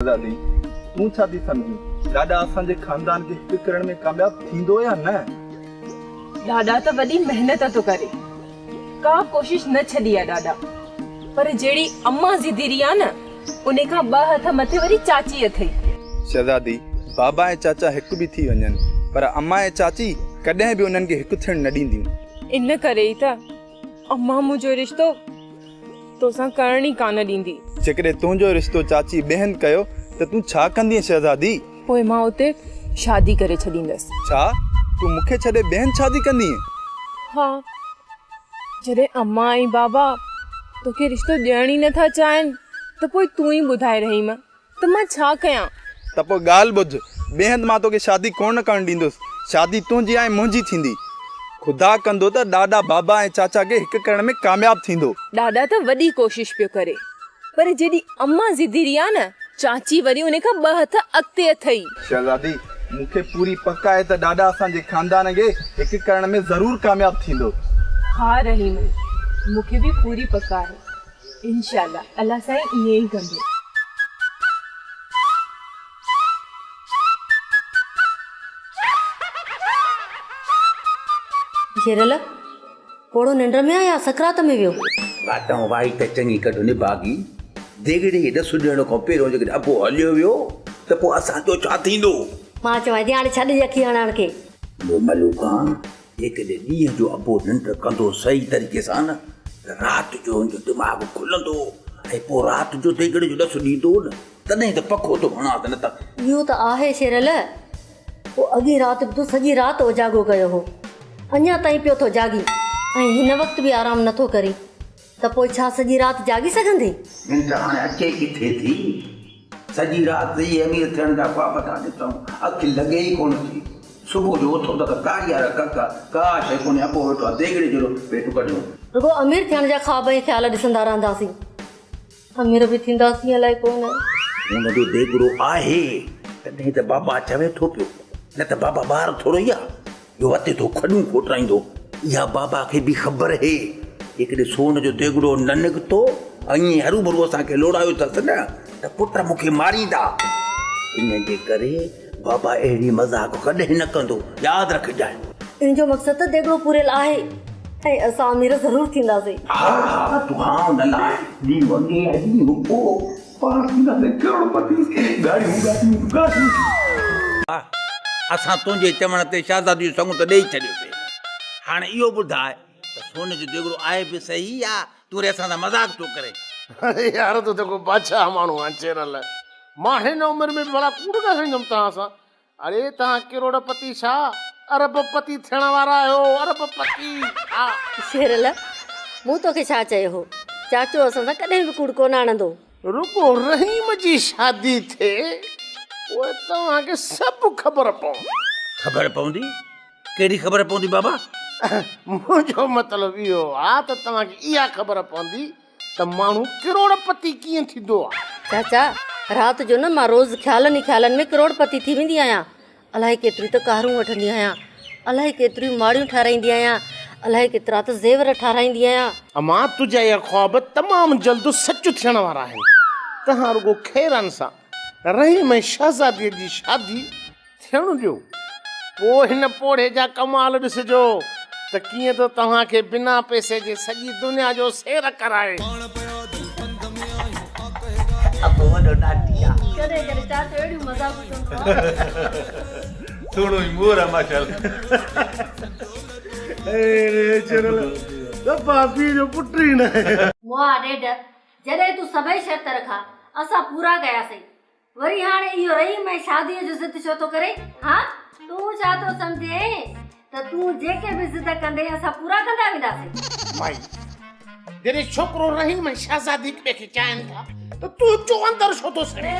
दादी तू छा थी समझी ॾाॾा असांजे खानदान के हिक करण में कामयाब थींदो या न? ॾाॾा त वॾी मेहनत तो करे, का कोशिश न छॾी आहे ॾाॾा, पर जेड़ी अम्मा ज़िदीरी आ न उन्हे का ॿ हथ मथे वरी चाची अथई। शहजादी बाबा ऐं चाचा हिक भी थी वञनि पर अम्मा ऐं चाची कॾहिं भी उन्हनि खे हिक थियण न ॾींदियूं। इन करे ई त अम्मा मुंहिंजो रिश्तो तोसां करण ई कान ॾींदी। जेकॾहिं तुंहिंजो रिश्तो चाची ॿियनि कयो त तूं छा कंदीअ शहजादी? पोइ मां उते शादी करे छॾींदसि। छा तूं मूंखे छॾे ॿियनि शादी कंदीअ? हाँ, जॾहिं अम्मा ऐं बाबा तोखे रिश्तो ॾियण ई नथा चाहिनि त पोइ तूं ई ॿुधाए रही मां त मां छा कयां? त पोइ ॻाल्हि ॿुध, ॿिए हंधि मां तोखे शादी कोन करणु ॾींदुसि। शादी तुंहिंजी ऐं मुंहिंजी थींदी। खुदा कंदो त ॾाॾा बाबा ऐं चाचा खे हिक करण में कामयाब थींदो। ॾाॾा त वॾी कोशिश पियो करे, पर जेॾी अम्मा ज़िदीरी आ न चाची वरी उन्हे खां ॿ हथ अॻिते अथई। शहजादी मूंखे पूरी पक आहे त ॾाॾा असांजे खानदान खे हिक करण में ज़रूर कामयाब थींदो। हाँ रहीम, मूंखे भी पूरी पक आहे, इंशाअल्लाह अल्लाह साईं ईअं ई कंदो। शेरल पोड़ो निंड में आ या सकरात में वियो? बाटाऊं वाई त चङी कढ निभागी देगड़े ॾस ॾियण खां पहिरियों जेकॾहिं अबो हलियो वियो त पोइ असांजो छा थींदो? मां चवां थी हाणे छॾ यकी हणण खे। वो मलूका जेकॾहिं ॾींहं जो अबो निंड कंदो सही तरीक़े सां न त राति जो हुनजो दिमाग़ खुलंदो ऐं पोइ राति जो देगड़े जो ॾस ॾींदो न तॾहिं त पखो थो हणा त न त। इहो त आहे शेरल, पोइ अॻे राति बि तो सॼी राति उजागो कयो हो, अञा ताईं पियो थो जागी ऐं हिन वक़्तु बि आराम नथो करे, त पोइ छा सॼी राति जागी सघंदी? निंड हाणे अचे किथे थी? सॼी राति ई अमीर थियण जा ख्वाब था ॾिसूं, अखि लॻे ई कोन थी। सुबुह जो उथो त कारियार कका का शइ कोन्हे, अबो वेठो आहे देगड़े जो पेट कढियो। रुगो अमीर थियण जा ख्वाब ऐं ख़्याल ॾिसंदा रहंदासीं, अमीर बि थींदासीं अलाए कोन। हुनजो देगड़ो आहे तॾहिं त बाबा चवे थो पियो, न त बाबा ॿार थोरो ई आहे जो वते थो खॾूं खोटाईंदो। इहा बाबा खे बि ख़बर है हिकिड़े सोन जो देगड़ो न निकितो ऐं हरू भरू असांखे लोड़ायो अथसि न त पुट मूंखे मारींदा। इन जे करे बाबा अहिड़ी मज़ाक कॾहिं न कंदो, यादि रखजांइ। इन जो मक़सदु त देगड़ो पूरियल आहे ऐं असां अमीर ज़रूरु थींदासीं। हा हा तूं हा न लाइ ॾींहुं वॻे ऐं ॾींहुं पोइ पाण थींदासीं करोड़पति। गाड़ियूं असां तुंहिंजे चवण ते शहज़ादी जो संग त ॾेई छॾियोसीं। हाणे इहो ॿुधाए त सोन जो देगड़ो आहे बि सही या तूं रे असां सां मज़ाक थो करे? अरे यार तू देखो बादशाह माण्हू आहे चेरल, मां हिन उमिरि में भला कूड़ ॻाल्हाईंदुमि तव्हां सां। अरे तव्हां करोड़पति छा अरबपति थियण वारा आहियो, अरबपति। हा शेरल मूं तोखे छा चयो हो, चाचो असां सां कॾहिं बि कूड़ कोन आणंदो। रुगो रहीम जी शादी थिए पोइ तव्हांखे सभु ख़बर पवंदी। ख़बर पवंदी? कहिड़ी ख़बर पवंदी बाबा? मुंहिंजो मतिलबु इहो आहे त तव्हांखे इहा ख़बर पवंदी त माण्हू करोड़पति कीअं थींदो आहे। चाचा राति जो न मां रोज़ ख़्यालनि ई ख़्यालनि में करोड़पति थी वेंदी आहियां। अलाए केतिरी त कारूं वठंदी आहियां, अलाए केतिरियूं माड़ियूं ठाराईंदी आहियां, अलाए केतिरा त ज़ेवर ठाराईंदी आहियां। अमां तुंहिंजा इहा ख्वाब तमामु जल्द सच थियण वारा आहिनि। तव्हां रुगो खैरनि सां रहीम ऐं शहज़ादीअ जी शादी थियण ॾियो, पोइ हिन पोड़े जा कमाल ॾिसिजो त कीअं त तव्हांखे बिना पैसे जे सॼी दुनिया जो सैर कराए। थोड़ो ई मोर आहे माशाल्लाह। ए चरल बाबी जो पुट ई न वाह डेड, जॾहिं तूं सभई शर्त रखा असां पूरा कयासीं, वरी हाणे इहो रहीम ऐं शादीअ जो ज़िद छो थो करे? हाँ तूं छा थो सम्झे त तूं जेके बि ज़िद कंदे असां पूरा कंदा वेंदासीं? भाई जॾहिं छोकिरो रहीम ऐं शहज़ादी ॿिए खे चाहिनि था त तूं जो अंदरि छो थो सड़े?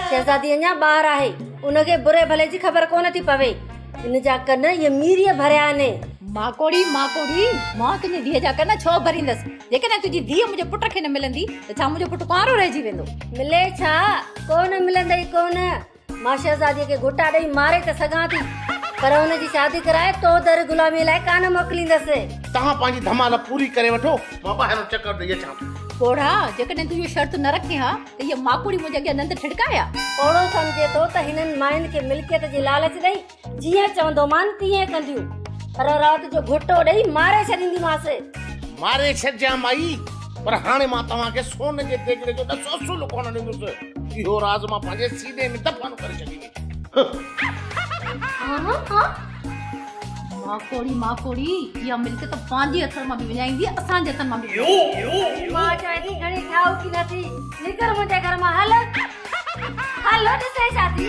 शहज़ादी अञा ॿार आहे, उनखे बुरे भले जी ख़बर कोन थी पवे, इन जा कन इहे मीरीअ भरिया आहिनि। माकोड़ी माकोड़ी मां तुंहिंजी धीअ जा कन छो भरींदसि? जेकॾहिं तुंहिंजी धीअ मुंहिंजे पुट खे न मिलंदी त छा मुंहिंजो पुटु कुंवारो रहिजी वेंदो? मिले छा कोन मिलंदई कोन, मां शहज़ादीअ खे घुटा ॾेई मारे त सघां थी, पर हुनजी शादी कराए तो दर गुलामी लाइ कान मोकिलींदसि। तव्हां पंहिंजी धमाल पूरी करे वठो, मां ॿाहिरि चकर ॾेई अचां। पोड़ा जेकॾहिं तूं इहो शर्त न रखे हा त इहा माकुड़ी मुंहिंजे अॻियां नंद ठिड़काया। ओड़ो सम्झे थो त हिननि मायुनि खे मिल्कियत जी लालच ॾेई जीअं चवंदो मान तीअं कंदियूं, पर राति जो घुटो ॾेई मारे छॾींदीमांसि। मारे छॾिजां माई, पर हाणे मां तव्हांखे सोन जे देगड़े जो ॾसो असुल कोन ॾींदुसि। इहो राज़ मां पंहिंजे सीने में दफ़न करे छॾींदुसि। माकोड़ी इहा मिल्कियत पंहिंजे हथनि मां बि विञाईंदी, असांजे हथनि मां बि। मां चवां थी घणी ठाऊ की नथी, निकर मुंहिंजे घर मां हल ॾिसे छा थी।